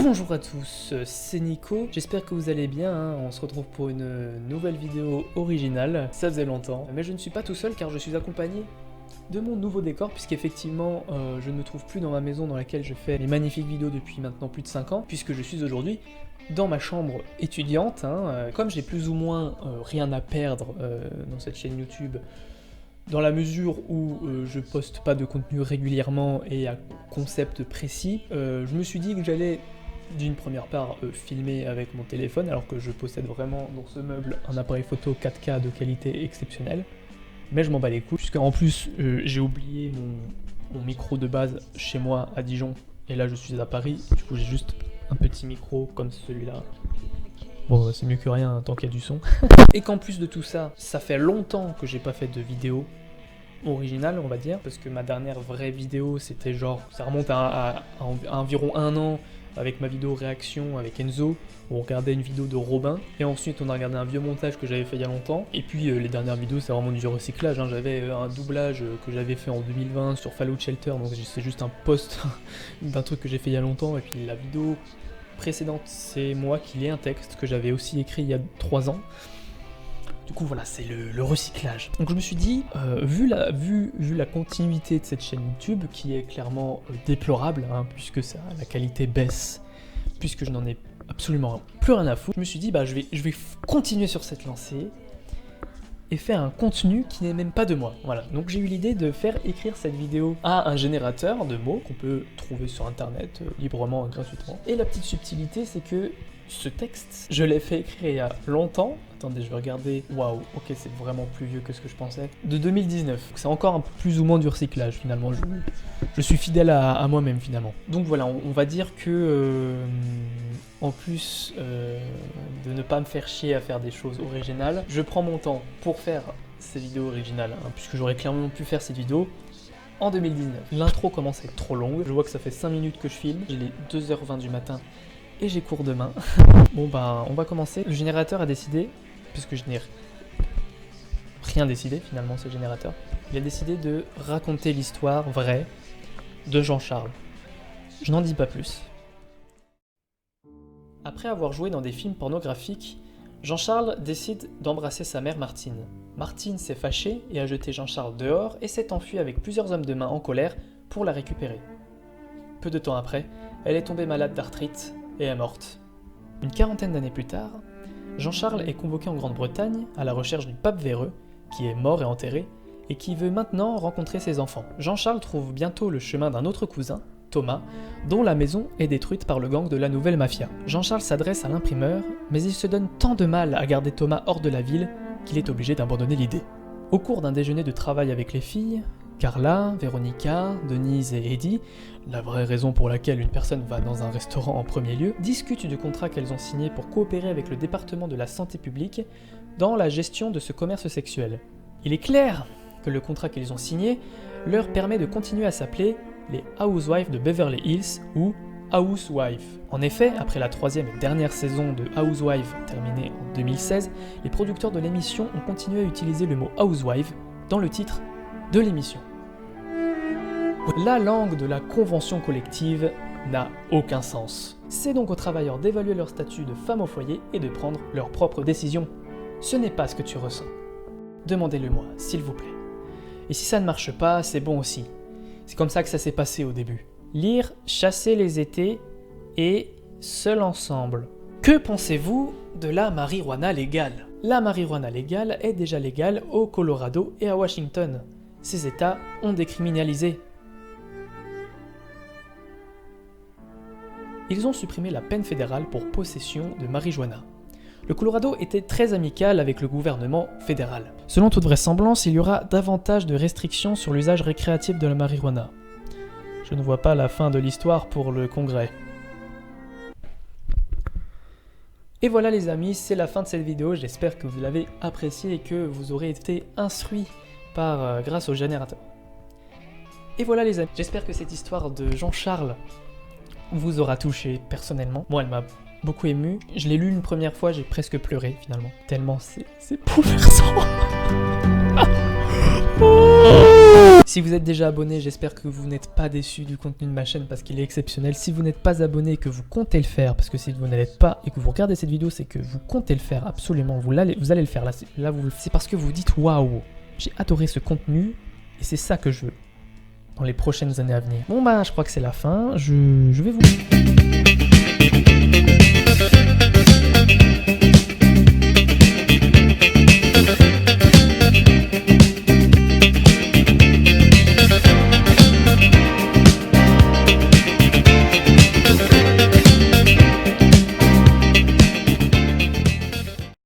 Bonjour à tous, c'est Nico, j'espère que vous allez bien, hein. On se retrouve pour une nouvelle vidéo originale, ça faisait longtemps, mais je ne suis pas tout seul car je suis accompagné de mon nouveau décor, puisqu'effectivement je ne me trouve plus dans ma maison dans laquelle je fais mes magnifiques vidéos depuis maintenant plus de 5 ans, puisque je suis aujourd'hui dans ma chambre étudiante, hein. Comme j'ai plus ou moins rien à perdre dans cette chaîne YouTube, dans la mesure où je poste pas de contenu régulièrement et à concept précis, je me suis dit que j'allais d'une première part filmer avec mon téléphone, alors que je possède vraiment dans ce meuble un appareil photo 4K de qualité exceptionnelle. Mais je m'en bats les couilles, puisqu'en plus j'ai oublié mon micro de base chez moi à Dijon, et là je suis à Paris, du coup j'ai juste un petit micro comme celui-là. Bon, c'est mieux que rien tant qu'il y a du son. Et qu'en plus de tout ça, ça fait longtemps que j'ai pas fait de vidéo originale, on va dire, parce que ma dernière vraie vidéo, c'était genre, ça remonte à environ 1 an, avec ma vidéo réaction avec Enzo, où on regardait une vidéo de Robin, et ensuite on a regardé un vieux montage que j'avais fait il y a longtemps, et puis les dernières vidéos c'est vraiment du recyclage, hein. J'avais un doublage que j'avais fait en 2020 sur Fallout Shelter, donc c'est juste un post d'un truc que j'ai fait il y a longtemps, et puis la vidéo précédente c'est moi qui lis un texte que j'avais aussi écrit il y a 3 ans. Du coup voilà, c'est le recyclage. Donc je me suis dit, vu la continuité de cette chaîne YouTube, qui est clairement déplorable, hein, puisque la qualité baisse, puisque je n'en ai absolument plus rien à foutre, je me suis dit, bah je vais continuer sur cette lancée, et faire un contenu qui n'est même pas de moi. Voilà, donc j'ai eu l'idée de faire écrire cette vidéo à un générateur de mots qu'on peut trouver sur internet librement et gratuitement. Et la petite subtilité, c'est que ce texte, je l'ai fait écrire il y a longtemps. Attendez, je vais regarder. Waouh, ok, c'est vraiment plus vieux que ce que je pensais. De 2019. C'est encore un peu plus ou moins du recyclage finalement. Je suis fidèle à moi-même finalement. Donc voilà, on va dire que en plus de ne pas me faire chier à faire des choses originales, je prends mon temps pour faire ces vidéos originales, hein, puisque j'aurais clairement pu faire cette vidéo en 2019. L'intro commence à être trop longue. Je vois que ça fait 5 minutes que je filme. Il est 2h20 du matin. Et j'ai cours demain. Bon bah on va commencer. Le générateur a décidé, puisque je n'ai rien décidé finalement ce générateur, il a décidé de raconter l'histoire vraie de Jean-Charles. Je n'en dis pas plus. Après avoir joué dans des films pornographiques, Jean-Charles décide d'embrasser sa mère Martine. Martine s'est fâchée et a jeté Jean-Charles dehors et s'est enfuie avec plusieurs hommes de main en colère pour la récupérer. Peu de temps après, elle est tombée malade d'arthrite et est morte. Une quarantaine d'années plus tard, Jean-Charles est convoqué en Grande-Bretagne à la recherche du pape véreux, qui est mort et enterré, et qui veut maintenant rencontrer ses enfants. Jean-Charles trouve bientôt le chemin d'un autre cousin, Thomas, dont la maison est détruite par le gang de la nouvelle mafia. Jean-Charles s'adresse à l'imprimeur, mais il se donne tant de mal à garder Thomas hors de la ville qu'il est obligé d'abandonner l'idée. Au cours d'un déjeuner de travail avec les filles, Carla, Véronica, Denise et Eddie, la vraie raison pour laquelle une personne va dans un restaurant en premier lieu, discutent du contrat qu'elles ont signé pour coopérer avec le département de la santé publique dans la gestion de ce commerce sexuel. Il est clair que le contrat qu'ils ont signé leur permet de continuer à s'appeler les Housewives de Beverly Hills ou Housewives. En effet, après la 3e et dernière saison de Housewives terminée en 2016, les producteurs de l'émission ont continué à utiliser le mot Housewives dans le titre de l'émission. La langue de la convention collective n'a aucun sens. C'est donc aux travailleurs d'évaluer leur statut de femme au foyer et de prendre leurs propres décisions. Ce n'est pas ce que tu ressens. Demandez-le-moi, s'il vous plaît. Et si ça ne marche pas, c'est bon aussi. C'est comme ça que ça s'est passé au début. Lire Chasser les étés et Seul ensemble. Que pensez-vous de la marijuana légale ? La marijuana légale est déjà légale au Colorado et à Washington. Ces États ont décriminalisé. Ils ont supprimé la peine fédérale pour possession de marijuana. Le Colorado était très amical avec le gouvernement fédéral. Selon toute vraisemblance, il y aura davantage de restrictions sur l'usage récréatif de la marijuana. Je ne vois pas la fin de l'histoire pour le Congrès. Et voilà les amis, c'est la fin de cette vidéo, j'espère que vous l'avez appréciée et que vous aurez été instruits grâce au générateur. Et voilà les amis, j'espère que cette histoire de Jean-Charles vous aura touché personnellement. Moi, elle m'a beaucoup ému. Je l'ai lu une première fois, j'ai presque pleuré finalement. Tellement c'est bouleversant. Si vous êtes déjà abonné, j'espère que vous n'êtes pas déçu du contenu de ma chaîne parce qu'il est exceptionnel. Si vous n'êtes pas abonné et que vous comptez le faire, parce que si vous n'êtes pas et que vous regardez cette vidéo, c'est que vous comptez le faire absolument. Vous allez le faire là. C'est parce que vous dites waouh, j'ai adoré ce contenu et c'est ça que je veux dans les prochaines années à venir. Bon bah je crois que c'est la fin. Je vais vous...